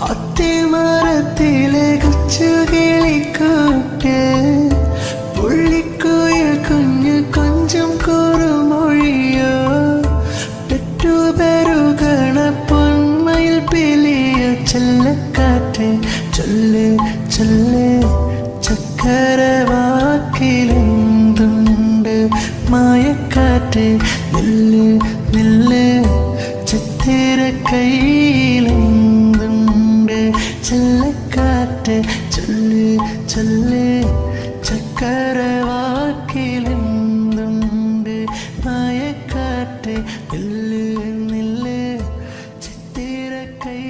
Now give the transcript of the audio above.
അത്തിമരത്തിലെ കൊച്ചുകിളിക്കൂട്ട് പുള്ളിക്കുയിൽ കുഞ്ഞു കൊഞ്ചും കുറുമൊഴിയോ പെട്ടുപെരുകണ പൊന്മയിൽ പിലിയോ ചെല്ലക്കാറ്റ് ചൊല്ല് ചൊല്ല് ചക്കരവാക്കിലെന്തുണ്ട് മായക്കാറ്റ് നില്ല് നില്ല് ചിത്തിര കയ്യിലെന്തുണ്ട് ചെല്ലക്കാറ്റ് ചൊല്ല് ചൊല്ല് ചക്കരവാക്കിലെന്തുണ്ട് മായക്കാറ്റ് നില്ല് നില്ല് ചിത്തിര കൈ